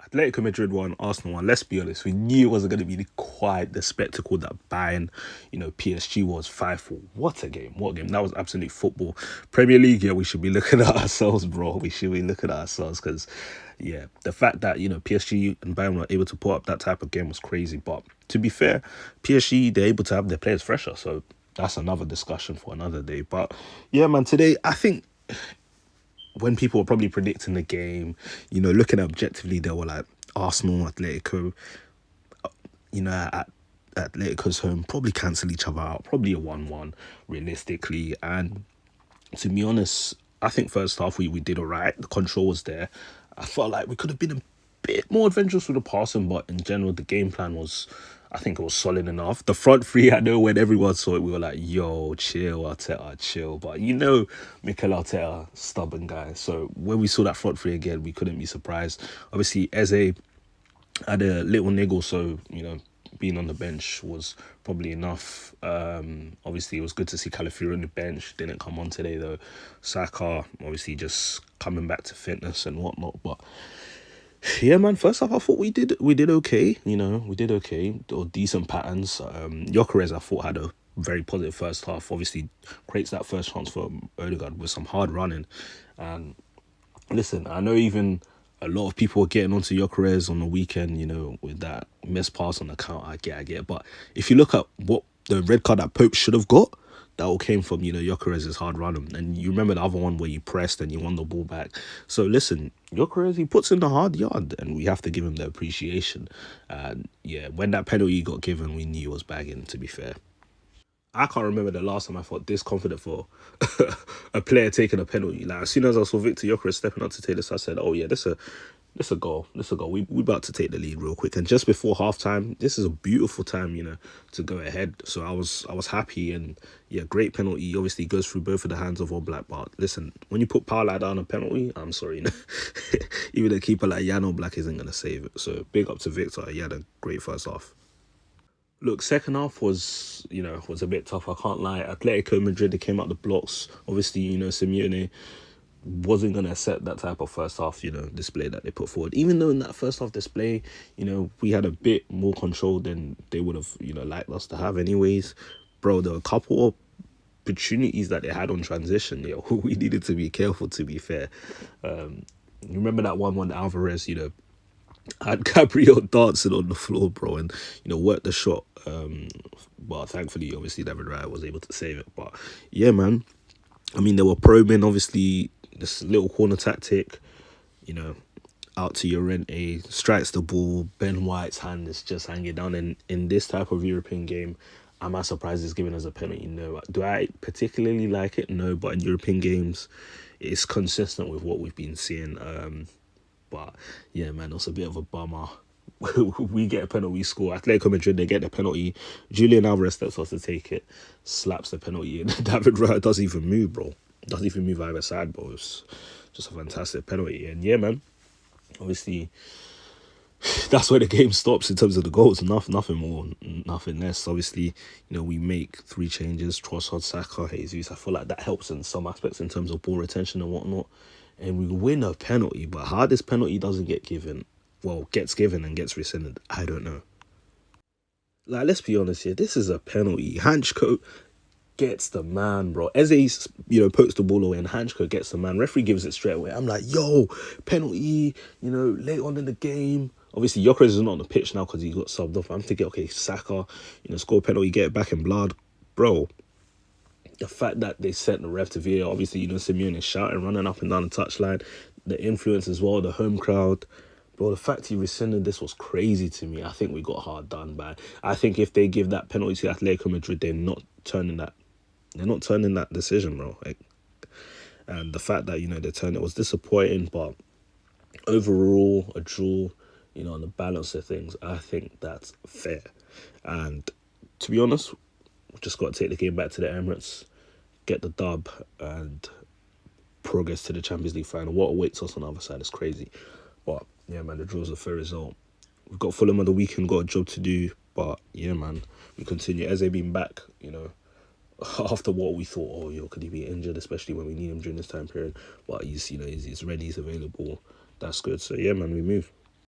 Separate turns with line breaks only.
Atletico Madrid won, Arsenal won. Let's be honest, we knew it wasn't going to be quite the spectacle that Bayern, PSG was 5-4. What a game! What a game! That was absolute football. Premier League, yeah, we should be looking at ourselves, bro. We should be looking at ourselves because, yeah, the fact that PSG and Bayern were able to put up that type of game was crazy. But to be fair, PSG they're able to have their players fresher, so that's another discussion for another day. But yeah, man, today I think when people were probably predicting the game, looking at objectively, they were like Arsenal, Atletico, at Atletico's home, probably cancel each other out, probably a 1-1 realistically. And to be honest, I think first half we did all right. The control was there. I felt like we could have been a bit more adventurous with the passing, but in general, the game plan was, I think it was solid enough. The front three, I know when everyone saw it, we were like, yo, chill, Arteta, chill. But Mikel Arteta, stubborn guy. So when we saw that front three again, we couldn't be surprised. Obviously, Eze had a little niggle, so, being on the bench was probably enough. Obviously, it was good to see Calafiori on the bench. Didn't come on today, though. Saka, obviously, just coming back to fitness and whatnot. But yeah, man. First off, I thought we did okay. We did okay or decent patterns. Gyökeres, I thought had a very positive first half. Obviously, creates that first chance for Odegaard with some hard running. And listen, I know even a lot of people were getting onto Gyökeres on the weekend. With that missed pass on the count. I get. But if you look at what the red card that Pope should have got, that all came from, Gyökeres' hard run. And you remember the other one where you pressed and you won the ball back. So listen, Gyökeres, he puts in the hard yard and we have to give him the appreciation. And yeah, when that penalty got given, we knew he was bagging, to be fair. I can't remember the last time I felt this confident for a player taking a penalty. Like, as soon as I saw Victor Gyökeres stepping up to take this, I said, "Oh yeah, this a goal. This a goal. We about to take the lead real quick." And just before halftime, this is a beautiful time, to go ahead. So I was happy, and yeah, great penalty. Obviously goes through both of the hands of All Black. But listen, when you put power like that on a penalty, I'm sorry, even a keeper like Jan Black isn't gonna save it. So big up to Victor. He had a great first half. Look, second half was a bit tough. I can't lie. Atletico Madrid, they came out the blocks. Obviously, Simeone wasn't gonna accept that type of first half, display that they put forward. Even though in that first half display, we had a bit more control than they would have, liked us to have. Anyways, bro, there were a couple of opportunities that they had on transition. We needed to be careful. To be fair, you remember that one when Alvarez, had Gabriel dancing on the floor, bro, and worked the shot. But thankfully, obviously, David Raya was able to save it. But yeah, man. I mean, they were probing, obviously, this little corner tactic. You know, out to Llorente, strikes the ball. Ben White's hand is just hanging down. And in this type of European game, am I surprised it's given as a penalty? No. Do I particularly like it? No. But in European games, it's consistent with what we've been seeing. But yeah, man, it's a bit of a bummer. We get a penalty, score. Atletico Madrid, they get the penalty. Julian Alvarez steps off to take it, slaps the penalty, and David Raya doesn't even move, bro. Doesn't even move either side, bro. It's just a fantastic penalty. And yeah, man, obviously, that's where the game stops in terms of the goals. Nothing more, nothing less. Obviously, we make 3 changes. Trossard, Saka, Jesus. I feel like that helps in some aspects in terms of ball retention and whatnot. And we win a penalty. But how this penalty doesn't get given, gets given and gets rescinded, I don't know. Like, let's be honest here. This is a penalty. Hanchko gets the man, bro. Eze, pokes the ball away and Hanchko gets the man. Referee gives it straight away. I'm like, yo, penalty, late on in the game. Obviously, Gyökeres is not on the pitch now because he got subbed off. I'm thinking, okay, Saka, score penalty, get it back in blood. Bro, the fact that they sent the ref to VAR, obviously, Simeone is shouting, running up and down the touchline, the influence as well, the home crowd. Bro, the fact he rescinded this was crazy to me. I think we got hard done by. I think if they give that penalty to Atletico Madrid, they're not turning that decision, bro. And the fact that, they turned it was disappointing, but overall, a draw, on the balance of things, I think that's fair. And to be honest, we've just got to take the game back to the Emirates, get the dub, and progress to the Champions League final. What awaits us on the other side is crazy. But yeah, man, the draw's a fair result. We've got Fulham on the weekend, got a job to do. But yeah, man, we continue. Eze being back, after what we thought, could he be injured, especially when we need him during this time period? But he's ready, he's available. That's good. So yeah, man, we move.